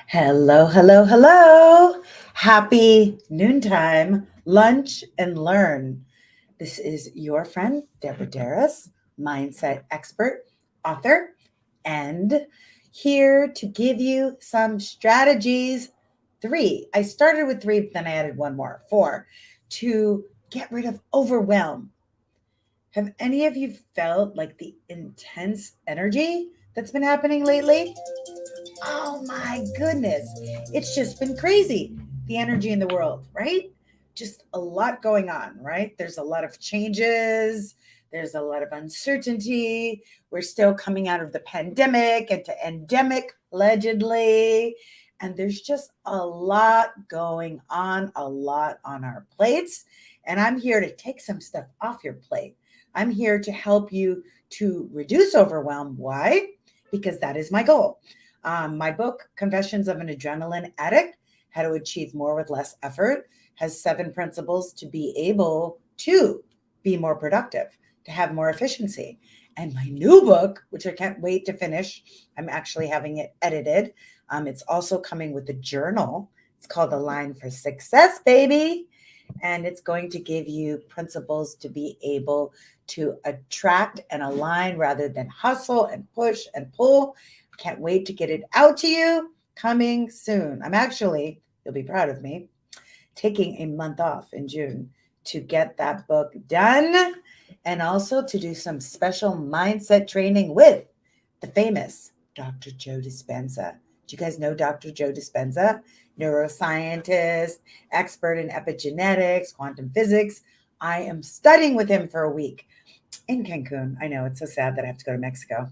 Hello, hello, hello. Happy noontime lunch and learn. This is your friend, Deborah Darris, mindset expert, author, and here to give you some strategies. Three. I started with three, but then I added one more. Four. To get rid of overwhelm. Have any of you felt like the intense energy that's been happening lately? Oh my goodness. It's just been crazy. The energy in the world, right? Just a lot going on, right? There's a lot of changes. There's a lot of uncertainty. We're still coming out of the pandemic into endemic, allegedly. And there's just a lot going on, a lot on our plates. And I'm here to take some stuff off your plate. I'm here to help you to reduce overwhelm. Why? Because that is my goal. My book, Confessions of an Adrenaline Addict, How to Achieve More with Less Effort, has 7 principles to be able to be more productive, to have more efficiency. And my new book, which I can't wait to finish, I'm actually having it edited. It's also coming with a journal. It's called A Line for Success, baby. And it's going to give you principles to be able to attract and align rather than hustle and push and pull. Can't wait to get it out to you. Coming soon. I'm actually, you'll be proud of me, taking a month off in June to get that book done and also to do some special mindset training with the famous Dr. Joe Dispenza. Do you guys know Dr. Joe Dispenza? Neuroscientist, expert in epigenetics, quantum physics. I am studying with him for a week in Cancun. I know it's so sad that I have to go to Mexico.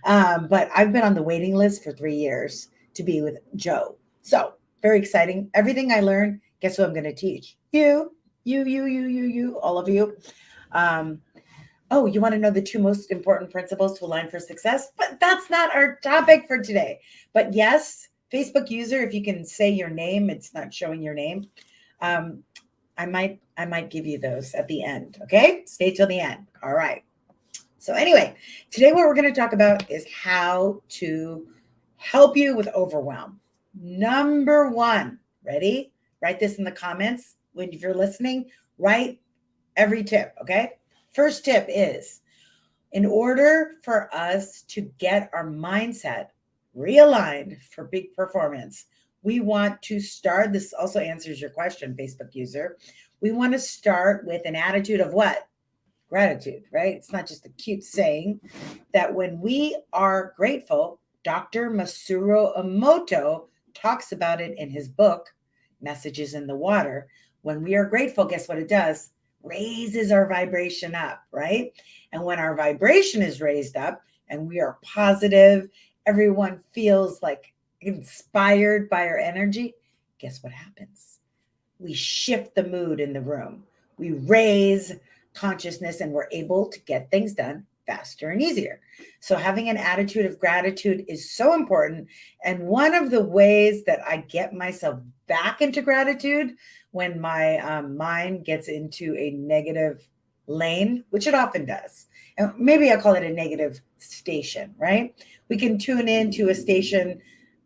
But I've been on the waiting list for 3 years to be with Joe. So very exciting. Everything I learned, guess who I'm going to teach? You, all of you. Um, oh, you want to know the 2 most important principles to align for success? But that's not our topic for today. But yes, Facebook user, if you can say your name, it's not showing your name. Um, I might give you those at the end. Okay, stay till the end. All right. So anyway, today what we're going to talk about is how to help you with overwhelm. Number 1, ready? Write this in the comments when if you're listening. Write every tip. Okay. First tip is, in order for us to get our mindset realigned for peak performance, we want to start. This also answers your question, Facebook user. We want to start with an attitude of what? Gratitude, right? It's not just a cute saying. That when we are grateful, Dr. Masaru Emoto talks about it in his book, Messages in the Water. When we are grateful, guess what it does? Raises our vibration up, right? And when our vibration is raised up and we are positive, everyone feels like inspired by our energy, guess what happens? We shift the mood in the room. We raise consciousness and we're able to get things done faster and easier. So having an attitude of gratitude is so important. And one of the ways that I get myself back into gratitude when my mind gets into a negative lane, which it often does, and maybe I call it a negative station, right? We can tune into a station,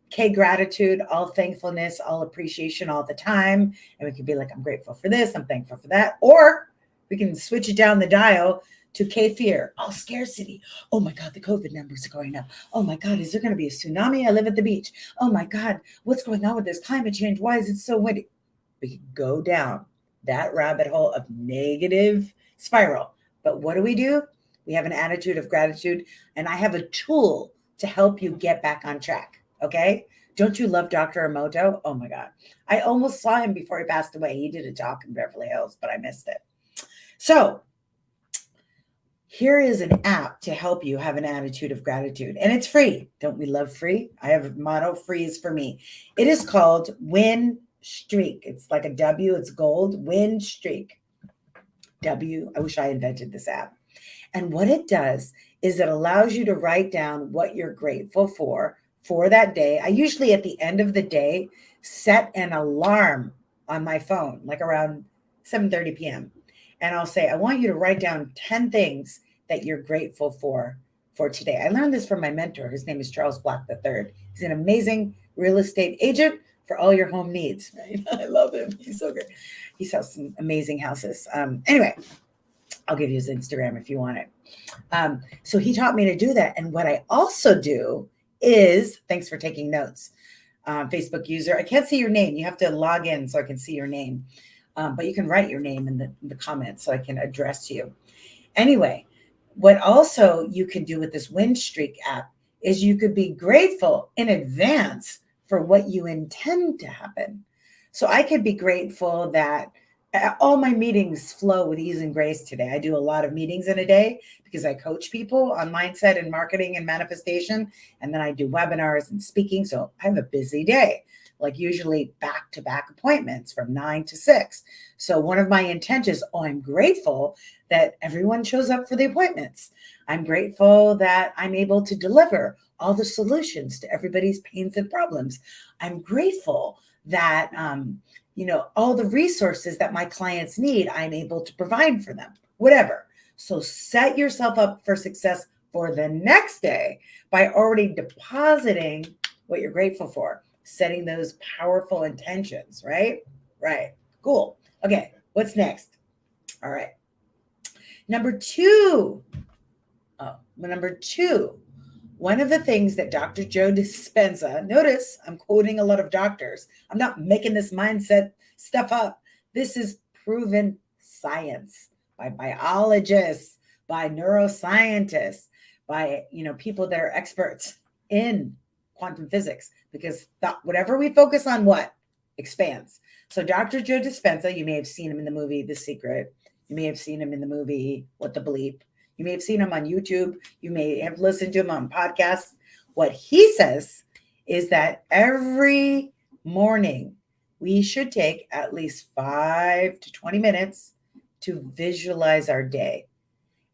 K gratitude, all thankfulness, all appreciation all the time. And we can be like, I'm grateful for this, I'm thankful for that. Or we can switch it down the dial to K fear, all scarcity. Oh my God, the COVID numbers are going up. Oh my God, is there going to be a tsunami? I live at the beach. Oh my God, what's going on with this climate change? Why is it so windy? We can go down that rabbit hole of negative spiral. But what do? We have an attitude of gratitude, and I have a tool to help you get back on track. Okay. Don't you love Dr. Emoto? Oh my God. I almost saw him before he passed away. He did a talk in Beverly Hills, but I missed it. So here is an app to help you have an attitude of gratitude, and it's free. Don't we love free? I have a motto, free is for me. It is called Win Streak. It's like a W, it's gold. Win Streak. W. I wish I invented this app. And what it does is it allows you to write down what you're grateful for that day. I usually at the end of the day set an alarm on my phone, like around 7:30 p.m. And I'll say, I want you to write down 10 things that you're grateful for for today. I learned this from my mentor. His name is Charles Black III. He's an amazing real estate agent for all your home needs. Right? I love him. He's so good. He sells some amazing houses. Anyway, I'll give you his Instagram if you want it. So he taught me to do that. And what I also do is, thanks for taking notes, Facebook user. I can't see your name. You have to log in so I can see your name. But you can write your name in the comments so I can address you. Anyway, what also you can do with this win streak app is you could be grateful in advance for what you intend to happen. So I could be grateful that all my meetings flow with ease and grace today. I do a lot of meetings in a day because I coach people on mindset and marketing and manifestation. And then I do webinars and speaking. So I have a busy day, like usually back-to-back appointments from 9 to 6. So one of my intentions, I'm grateful that everyone shows up for the appointments. I'm grateful that I'm able to deliver all the solutions to everybody's pains and problems. I'm grateful that, all the resources that my clients need, I'm able to provide for them, whatever. So set yourself up for success for the next day by already depositing what you're grateful for, setting those powerful intentions, right? Right. Cool. Okay. What's next? All right. Number two, one of the things that Dr. Joe Dispenza, notice I'm quoting a lot of doctors. I'm not making this mindset stuff up. This is proven science by biologists, by neuroscientists, by people that are experts in quantum physics, because whatever we focus on, what expands. So Dr. Joe Dispenza, you may have seen him in the movie The Secret. You may have seen him in the movie What the Bleep. You may have seen him on YouTube. You may have listened to him on podcasts. What he says is that every morning we should take at least 5 to 20 minutes to visualize our day.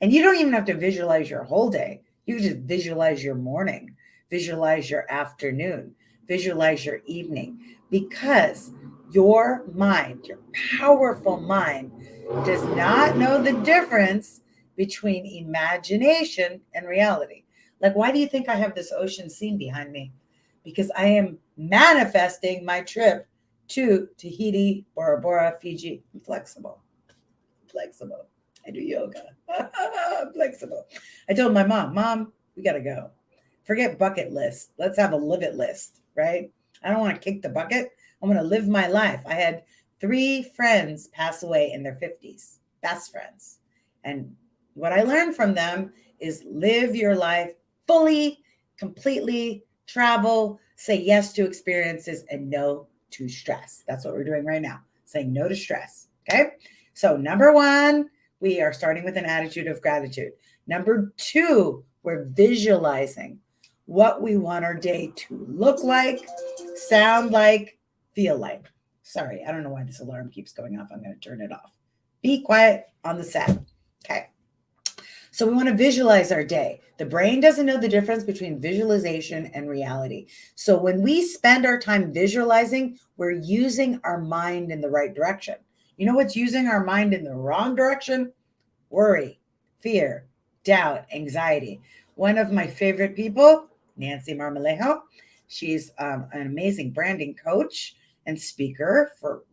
And you don't even have to visualize your whole day. You just visualize your morning, visualize your afternoon, visualize your evening, because your mind, your powerful mind, does not know the difference between imagination and reality. Like, why do you think I have this ocean scene behind me? Because I am manifesting my trip to Tahiti, Bora Bora, Fiji. I'm flexible. I do yoga. I'm flexible. I told my mom, we got to go. Forget bucket list. Let's have a live it list, right? I don't want to kick the bucket. I want to live my life. I had 3 friends pass away in their 50s, best friends. And what I learned from them is live your life fully, completely, travel, say yes to experiences, and no to stress. That's what we're doing right now, saying no to stress. Okay. So number 1, we are starting with an attitude of gratitude. Number 2, we're visualizing what we want our day to look like, sound like, feel like. Sorry, I don't know why this alarm keeps going off. I'm going to turn it off. Be quiet on the set. Okay. So we want to visualize our day. The brain doesn't know the difference between visualization and reality. So when we spend our time visualizing, we're using our mind in the right direction. You know what's using our mind in the wrong direction? Worry, fear, doubt, anxiety. One of my favorite people, Nancy Marmolejo, she's an amazing branding coach and speaker for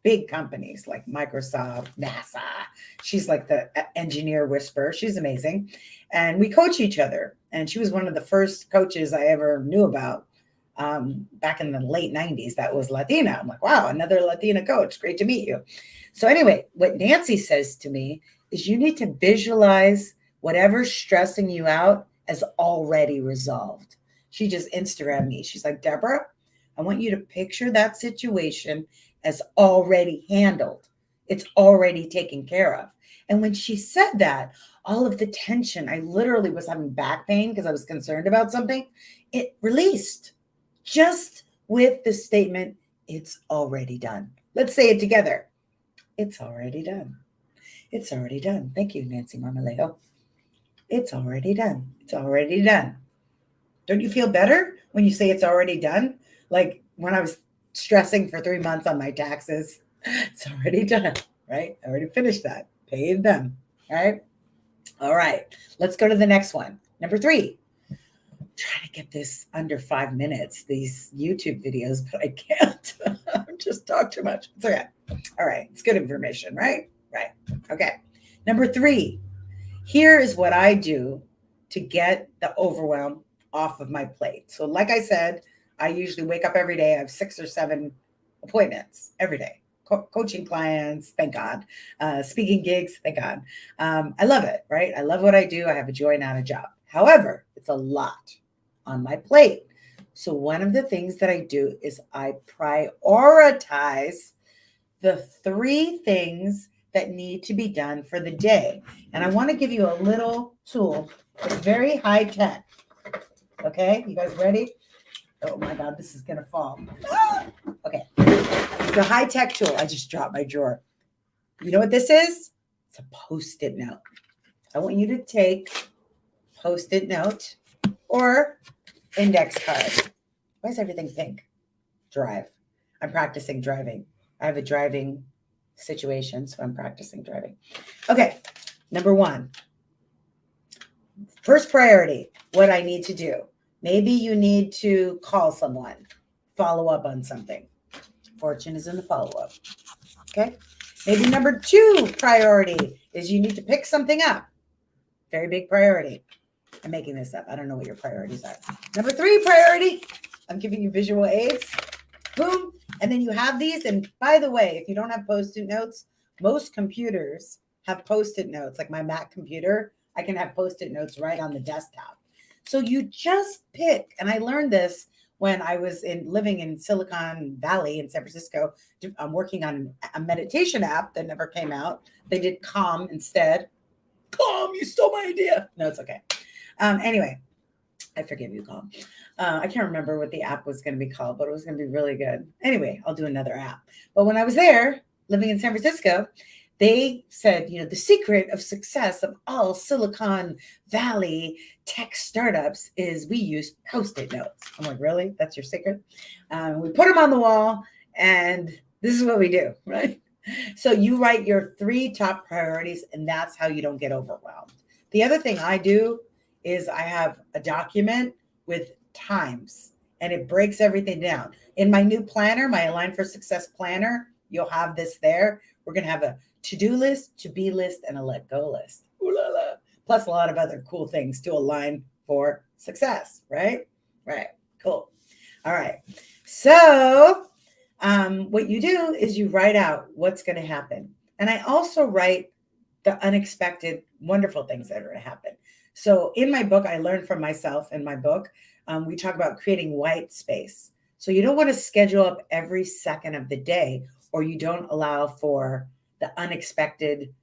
big companies like Microsoft, NASA. She's like the engineer whisperer. She's amazing. And we coach each other. And she was one of the first coaches I ever knew about back in the late 90s. That was Latina. I'm like, wow, another Latina coach. Great to meet you. So anyway, what Nancy says to me is you need to visualize whatever's stressing you out as already resolved. She just Instagrammed me. She's like, Deborah, I want you to picture that situation as already handled. It's already taken care of. And when she said that, all of the tension, I literally was having back pain because I was concerned about something, it released just with the statement, it's already done. Let's say it together. It's already done. It's already done. Thank you, Nancy Marmolejo. It's already done. It's already done. Don't you feel better when you say it's already done? Like when I was stressing for 3 months on my taxes, it's already done, right? I already finished that, paid them, right? All right, let's go to the next one. Number 3, try to get this under 5 minutes, these YouTube videos, but I can't. I just talk too much. It's okay. All right. It's good information, right? Right. Okay. Number 3, here is what I do to get the overwhelm off of my plate. So, like I said, I usually wake up every day. I have 6 or 7 appointments every day. Coaching clients, thank God. Speaking gigs, thank God. I love it, right? I love what I do. I have a joy, not a job. However, it's a lot on my plate. So one of the things that I do is I prioritize the 3 things that need to be done for the day. And I want to give you a little tool. It's very high tech. Okay, you guys ready? Oh my God, this is going to fall. Okay, it's a high tech tool. I just dropped my drawer. You know what this is? It's a Post-it note. I want you to take Post-it note or index card. Why is everything pink? Drive. I'm practicing driving. I have a driving situation, so I'm practicing driving. Okay, number 1. First priority, what I need to do. Maybe you need to call someone, follow up on something. Fortune is in the follow-up. Okay. Maybe number 2 priority is you need to pick something up. Very big priority. I'm making this up. I don't know what your priorities are. Number 3 priority, I'm giving you visual aids. Boom. And then you have these. And by the way, if you don't have Post-it notes, most computers have Post-it notes. Like my Mac computer, I can have Post-it notes right on the desktop. So you just pick, and I learned this when I was living in Silicon Valley in San Francisco. I'm working on a meditation app that never came out. They did Calm instead. Calm, you stole my idea. No, it's okay. Anyway, I forgive you, Calm. I can't remember what the app was going to be called, but it was going to be really good. Anyway, I'll do another app. But when I was there living in San Francisco, they said, the secret of success of all Silicon Valley tech startups is we use Post-it notes. I'm like, really? That's your secret? We put them on the wall, and this is what we do, right? So you write your 3 top priorities, and that's how you don't get overwhelmed. The other thing I do is I have a document with times, and it breaks everything down. In my new planner, my Align for Success planner, you'll have this there. We're going to have a to-do list, to-be list, and a let-go list. Ooh la la. Plus a lot of other cool things to align for success, right? Right. Cool. All right. So what you do is you write out what's going to happen. And I also write the unexpected, wonderful things that are going to happen. So in my book, I learned from myself in my book, we talk about creating white space. So you don't want to schedule up every second of the day, or you don't allow for the unexpected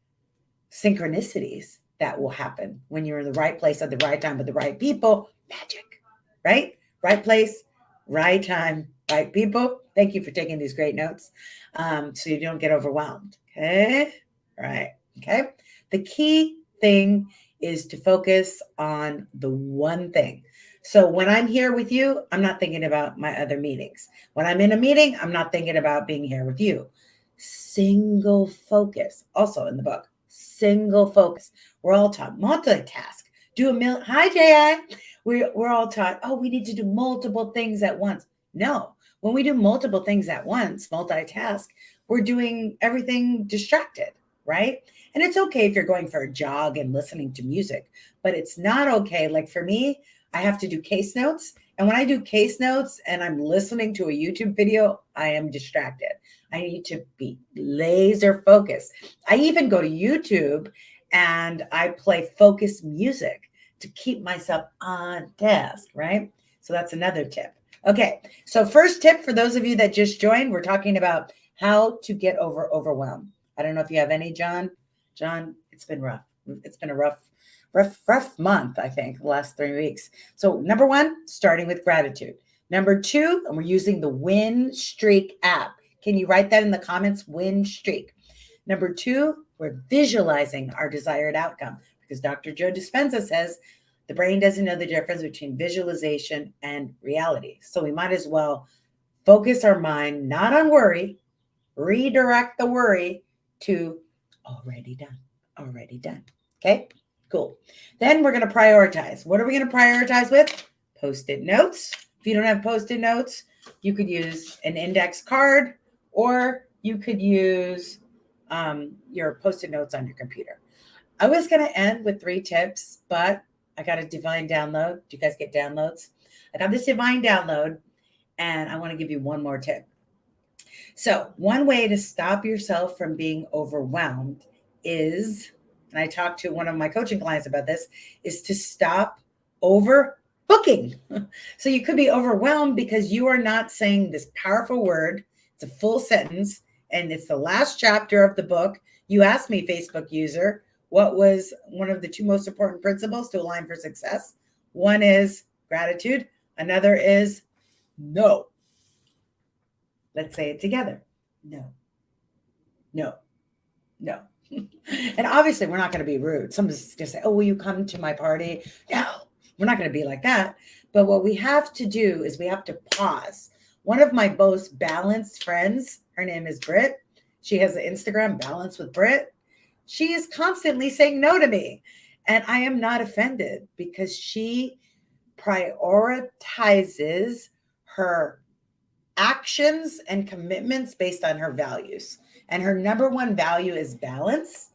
synchronicities that will happen when you're in the right place at the right time with the right people. Magic, right? Right place, right time, right people. Thank you for taking these great notes, so you don't get overwhelmed. Okay. Right. Okay. The key thing is to focus on the one thing. So when I'm here with you, I'm not thinking about my other meetings. When I'm in a meeting, I'm not thinking about being here with you. Single focus. Also in the book, single focus. We're all taught multitask. Hi, J.I. We're all taught, we need to do multiple things at once. No, when we do multiple things at once, multitask, we're doing everything distracted, right? And it's okay if you're going for a jog and listening to music, but it's not okay. Like for me, I have to do case notes. And when I do case notes and I'm listening to a YouTube video, I am distracted. I need to be laser focused. I even go to YouTube and I play focused music to keep myself on task, right? So that's another tip. Okay, so first tip for those of you that just joined, we're talking about how to get over overwhelm. I don't know if you have any, John. John, it's been rough. It's been a rough month, I think, the last 3 weeks. So number 1, starting with gratitude. Number 2, and we're using the Win Streak app. Can you write that in the comments? Win Streak. Number 2, we're visualizing our desired outcome, because Dr. Joe Dispenza says the brain doesn't know the difference between visualization and reality. So we might as well focus our mind not on worry, redirect the worry to already done. Okay, Cool. Then we're going to prioritize. What are we going to prioritize with? Post-it notes. If you don't have post-it notes, you could use an index card, or you could use your post-it notes on your computer. I was going to end with 3 tips, but I got a divine download. Do you guys get downloads? I got this divine download, and I want to give you one more tip. So one way to stop yourself from being overwhelmed is, and I talked to one of my coaching clients about this, is to stop overbooking. So you could be overwhelmed because you are not saying this powerful word. It's a full sentence, and it's the last chapter of the book. You asked me, Facebook user, what was one of the 2 most important principles to align for success? One is gratitude. Another is no. Let's say it together. No, no, no. And obviously, we're not going to be rude. Somebody's going to say, oh, will you come to my party? No, we're not going to be like that. But what we have to do is we have to pause. One of my most balanced friends, her name is Britt. She has an Instagram, Balance with Britt. She is constantly saying no to me. And I am not offended because she prioritizes her actions and commitments based on her values. And her number 1 value is balance.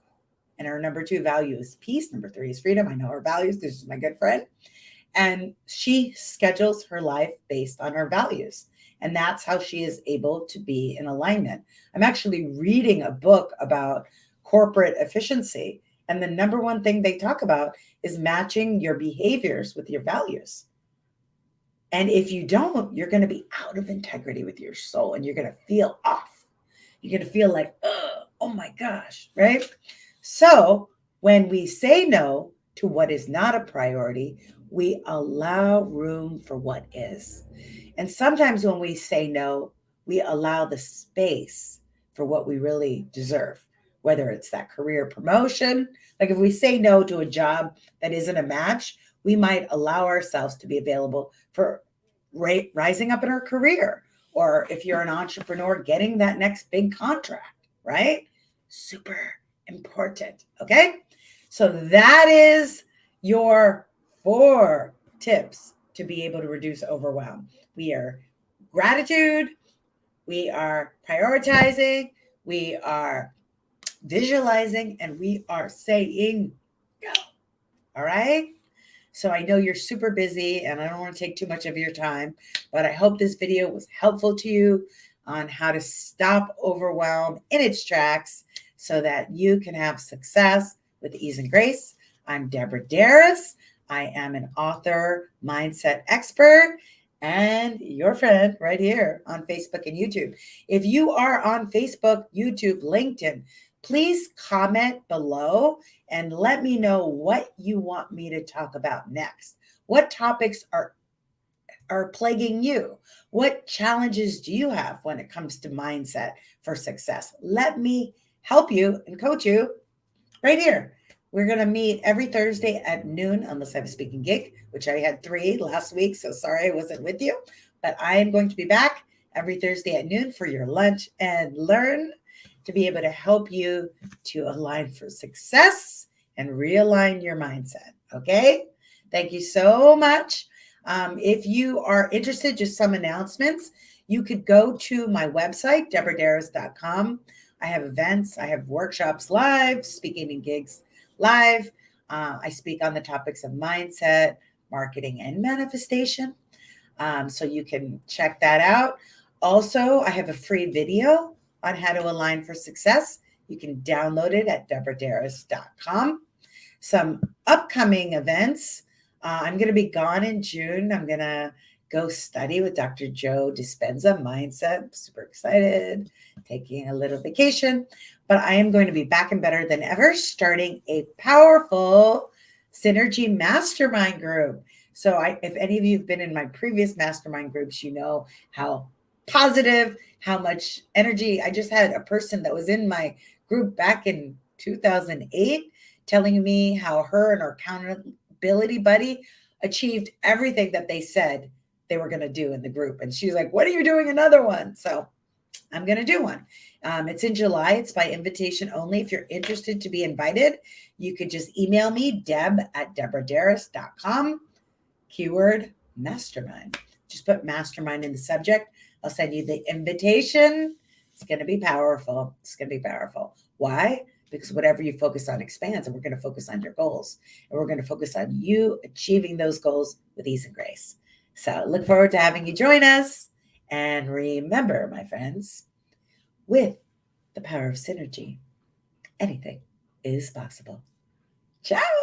And her number 2 value is peace. Number 3 is freedom. I know her values because she's my good friend. And she schedules her life based on her values. And that's how she is able to be in alignment. I'm actually reading a book about corporate efficiency. And the number 1 thing they talk about is matching your behaviors with your values. And if you don't, you're going to be out of integrity with your soul, and you're going to feel off. You're going to feel like, oh my gosh, right? So when we say no to what is not a priority, we allow room for what is. And sometimes when we say no, we allow the space for what we really deserve, whether it's that career promotion. Like if we say no to a job that isn't a match, we might allow ourselves to be available for rising up in our career. Or if you're an entrepreneur, getting that next big contract, right? Super important. Okay. So that is your 4 tips to be able to reduce overwhelm. We are gratitude. We are prioritizing. We are visualizing, and we are saying go. All right. So I know you're super busy and I don't want to take too much of your time, but I hope this video was helpful to you on how to stop overwhelm in its tracks so that you can have success with ease and grace. I'm Deborah Darris. I am an author, mindset expert, and your friend right here on Facebook and YouTube. If you are on Facebook, YouTube, LinkedIn, please comment below and let me know what you want me to talk about next. What topics are plaguing you? What challenges do you have when it comes to mindset for success? Let me help you and coach you right here. We're going to meet every Thursday at noon, unless I have a speaking gig, which I had 3 last week. So sorry I wasn't with you, but I am going to be back every Thursday at noon for your lunch and learn, to be able to help you to align for success and realign your mindset. Okay. Thank you so much. If you are interested, just some announcements, you could go to my website, deborahdarris.com. I have events, I have workshops live, speaking and gigs live. I speak on the topics of mindset, marketing, and manifestation. So you can check that out. Also, I have a free video on how to align for success. You can download it at deborahdarris.com. Some upcoming events. I'm going to be gone in June. I'm going to go study with Dr. Joe Dispenza, mindset. I'm super excited, taking a little vacation, but I am going to be back and better than ever, starting a powerful synergy mastermind group. So if any of you have been in my previous mastermind groups, you know how positive, how much energy. I just had a person that was in my group back in 2008 telling me how her and her accountability buddy achieved everything that they said they were going to do in the group. And she was like, when are you doing another one? So I'm going to do one. It's in July. It's by invitation only. If you're interested to be invited, you could just email me, deb@deborahdarris.com, keyword mastermind. Just put mastermind in the subject. I'll send you the invitation. It's going to be powerful. It's going to be powerful. Why? Because whatever you focus on expands, and we're going to focus on your goals. And we're going to focus on you achieving those goals with ease and grace. So look forward to having you join us. And remember, my friends, with the power of synergy, anything is possible. Ciao.